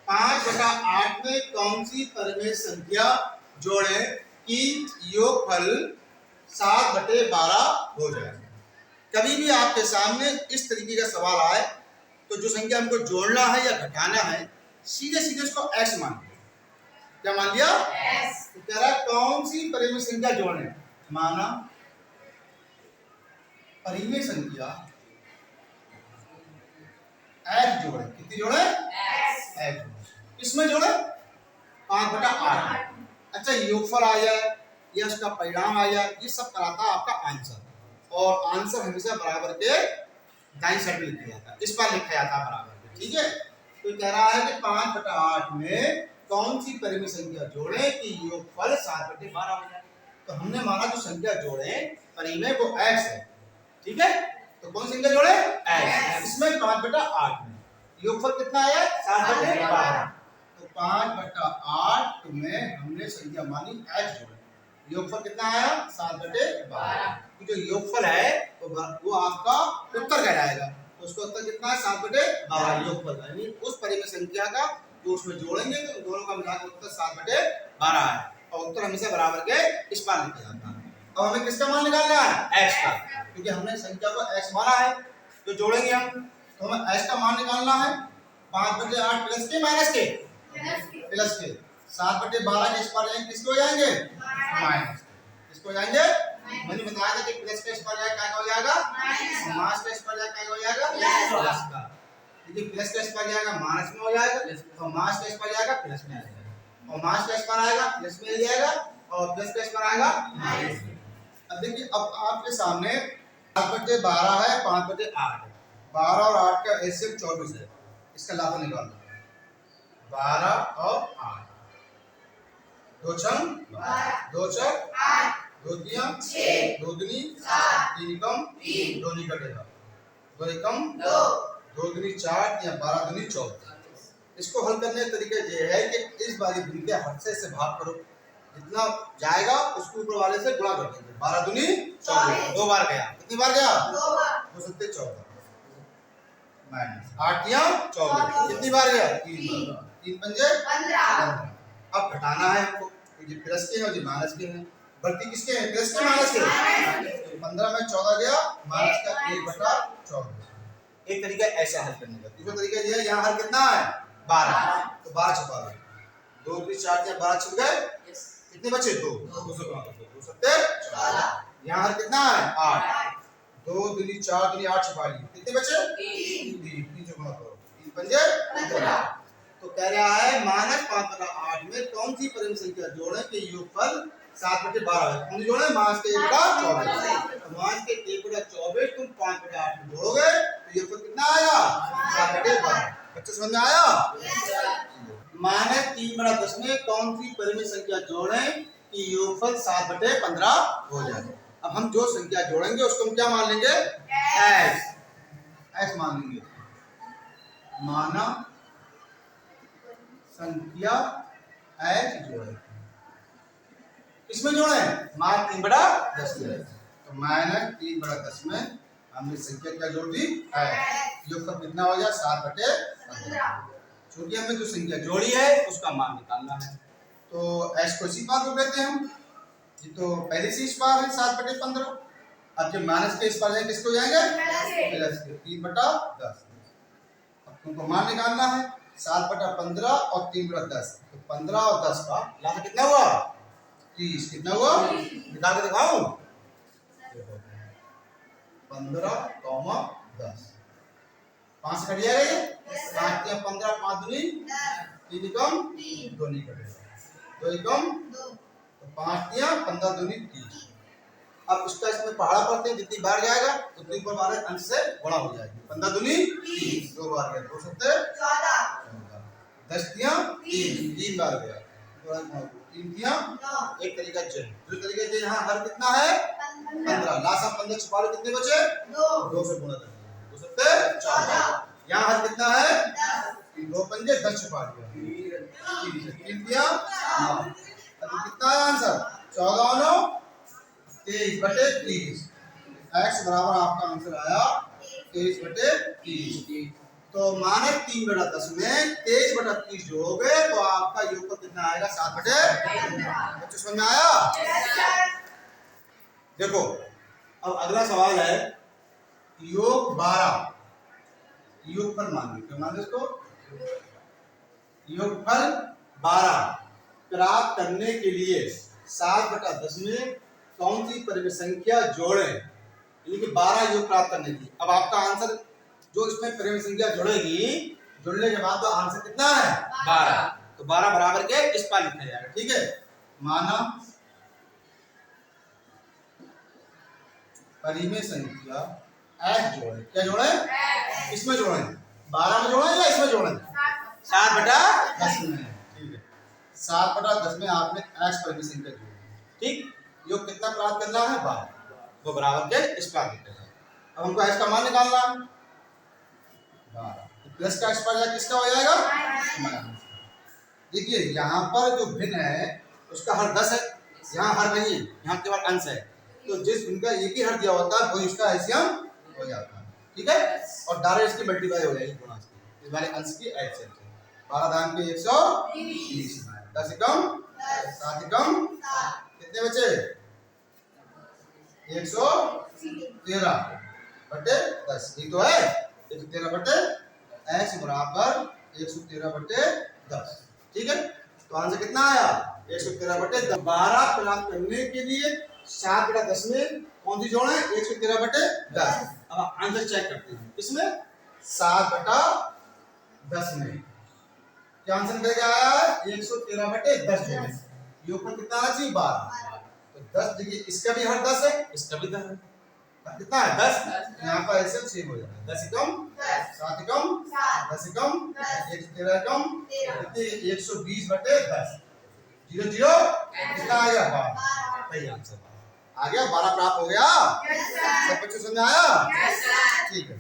5/8 में कौन सी परिमेय संख्या जोड़ें कि योगफल 7/12 हो जाए। कभी भी आपके सामने इस तरीके का सवाल आए तो जो संख्या हमको जोड़ना है या घटाना है, सीधे सीधे उसको x मान लिया। क्या मान लिया? x। तो कह रहा है कौन सी परिमेय संख्या जोड़ें। माना परिमेय संख्या x जोड़े। कितनी जोड़े? x। इसमें जोड़े 5/8। अच्छा, योगफल आ जाए या उसका परिणाम आ जाए, ये सब कराता है आपका आंसर। और आंसर हमेशा बराबर के दाईं साइड में लिखा जाता है, इस पर लिखा जाता है बराबर के। ठीक है, तो कह रहा है कि 5/8 में कौन सी परिमेय संख्या जोड़े कि योगफल 7/12 हो जाए। तो हमने माना जो संख्या जोड़े परिमेय वो x है। ठीक है, तो कौन सी संख्या जोड़े? x। इसमें 5/8 में योगफल कितना आया? 7/12। तो 5/8 में हमने संख्या मानी x जोड़े। योगफल कितना आया? 7/12। जो योगफल है वो आपका उत्तर कहलाएगा। तो उसका उत्तर कितना है? 7/12 योगफल, यानी उस परिमेय संख्या का जो उसमें जोड़ेंगे तो दोनों का मिलाकर उत्तर 7/12 है। और उत्तर हमेशा बराबर के इस पार लिखा जाता है। अब हमें किसका मान निकालना है? x का, क्योंकि हमने संख्या को x माना है। तो जोड़ेंगे हम, तो हमें x का मान निकालना है। 5/8 प्लस के माइनस के? प्लस के। 7/12 के इस पार जाएंगे, किसको हो जाएंगे? माइनस। किसको हो जाएंगे? मैंने बताया था कि प्लस के इस पार जाए क्या हो जाएगा? माइनस के इस पार जाए क्या हो जाएगा? प्लस का। यदि प्लस के इस पार जाएगा माइनस में हो जाएगा, तो माइनस के इस पार जाएगा प्लस में आ जाएगा। और माइनस के इस पार आएगा प्लस में आ जाएगा, और प्लस के इस पार आएगा माइनस में। अब देखिए, अब आपके सामने 7/12 है, 5/8 है। 12 और 8 का एलसीएम 24 है। इसका लाभ निकाल दो। 12 और 8, 2 छंग 2 चौक 8, 2 तिया 6, 2 दूनी 7, 3 एकम 3, 2 नहीं कटेगा, 2 एकम 2, 2 दूनी 4, 12 दूनी 14। इसको हल करने का तरीका ये है कि इस वाली दूनी के हर्षे से भाग करो, जितना जाएगा उसको ऊपर वाले से गुणा कर देंगे। 12 दूनी 24, 2 बार गया। कितनी बार गया? 2 बार। 2 सत्ते 14 माइनस 8 या 24, कितनी बार गया? 3 बार। 3 पंजे 15। अब घटाना है हमको, ये प्लस के हैं और ये माइनस के हैं। बल्कि किसके हैं? प्लस के माइनस के। 15 में 14 गया, माइनस का 1/14। एक तरीका ऐसा हल करने का। दूसरा तरीका ये है, यहाँ हल कितना है? 12। तो 12 छुपा दो। 2 3 4 या 12 छुप गए। कितने बचे? 2। 2 से गुणा कर दो, 2 सत्ते 14। यहाँ हल कितना है? 8। 2 दूनी 4 दूनी 8 छुपा लिए, कितने बचे? 3 से गुणा करो, 3 पंजे 15। तो कह रहा है -5/8 में कौन सी परिमेय संख्या जोड़ें कि योगफल 7/12 है। हम जोड़े मास के 1/24। तो मास के 1/24 तुम 5/8 में जोड़ोगे तो योगफल कितना आया? 7/12। बच्चे समझ में आया? -3/10 में कौन सी परिमेय संख्या जोड़ें कि योगफल 7/15 हो जाए। अब हम जो संख्या जोड़ेंगे उसको हम क्या मान लेंगे? x मान लेंगे। माना संख्या x जोड़े, इसमें जोड़े -3/10 में। तो -3/10 में हमने संख्या क्या जोड़ दी? योगफल कितना हो गया? 7/15। क्योंकि हमने जो संख्या जोड़ी है उसका मान निकालना है। तो x को इसी पार को कहते हैं हम। ये तो पहले से इस पार है 7/15। अब जब माइनस के इस पार जाएंगे किसको जाएंगे? प्लस के। 3/10। अब तुमको मान निकालना है 7/15 और 3/10। तो 15 और 10 का लाभ कितना हुआ? 30। कितना हुआ? निकाल के दिखाऊं? 15, 10। 5 से कट जाएगा ये? 5 या 15, 5 दूनी 3 एकम 2 नहीं कटेगा, 2 एकम 2, तो 5 या 15 दूनी 30। अब इसका इसमें पहाड़ा पढ़ते हैं, जितनी बार जाएगा उतनी पर बार अंश से गुणा हो जाएगी। 15 दूनी 30, 2 बार गया, 2 सत्ते 14, 10 तिया 3, 3 बार गया, 3 तिया 9। एक तरीका चेंज। दूसरा तरीका चेंज, यहाँ हर कितना है? 15। लास्ट में 15 छुपा लो, कितने बचे? 2 से गुणा कर दिया, 2 सत्ते 14। यहाँ हर कितना है? 10। 2 पंजे 10 छुपा दिया, 3 तिया 9। अब कितना है आंसर? 14 और 9 23/30। x बराबर आपका आंसर आया 23/30। तो मानक 3/10 में 23/30 जोड़ोगे तो आपका योगफल कितना आएगा? 7/15। बच्चों समझ में आया? देखो अब अगला सवाल है योग 12 योगफल मान लो, क्या मान लो इसको? योगफल 12 प्राप्त करने के लिए 7/10 में कौन सी परिमेय संख्या जोड़ें? यानी कि 12 योग प्राप्त करने की। अब आपका आंसर जो इसमें परिमेय संख्या जुड़ेगी, जुड़ने के बाद तो आंसर कितना है? 12। तो 12 बराबर के इस पर लिखा जाएगा, ठीक है। माना परिमेय संख्या x जोड़े, क्या जोड़े? इसमें जोड़े, 12 में जोड़े या इसमें जोड़े? 7/10 में, ठीक है। 7/10 में आपने x परिमेय संख्या जोड़ी, ठीक। योग कितना प्राप्त करना है? 12, वो बराबर के इस पर लिखा जाएगा। अब हमको x का मान निकालना है 12, प्लस का x पर जाए किसका हो जाएगा? देखिए यहाँ पर जो भिन्न है उसका हर 10 है, यहाँ हर नहीं है, यहाँ केवल अंश है। तो जिस भिन्न का एक ही हर दिया होता है वही उसका एलसीएम हो जाता है, ठीक है। और डायरेक्ट इसकी मल्टीप्लाई हो जाएगी गुणा इसकी, इस वाले अंश की एलसीएम से। 12 दान के 120, 10 एकम 7 एकम कितने बचे? 113/10, ये तो है 113/10 x बराबर 113/10, ठीक है। तो आंसर कितना आया? 113/10। 12 प्राप्त करने के लिए 7/10 में कौन सी जोड़े? 113/10। अब आंसर चेक करते हैं, इसमें 7/10 में क्या आंसर निकल आया? 113/10 जोड़े, योगफल कितना आना चाहिए? 12। तो 10 देखिए इसका भी हर 10 है, इसका भी 10 है, कितना है? 10। यहाँ पर ऐसे सेम हो जाएगा, 10 एकम 7 एकम 10 एकम 113 एकम कितने? 120/10, 0 0 कितना आ गया? 12। सही आंसर आ गया, 12 प्राप्त हो गया। सब बच्चों समझ में आया? ठीक है।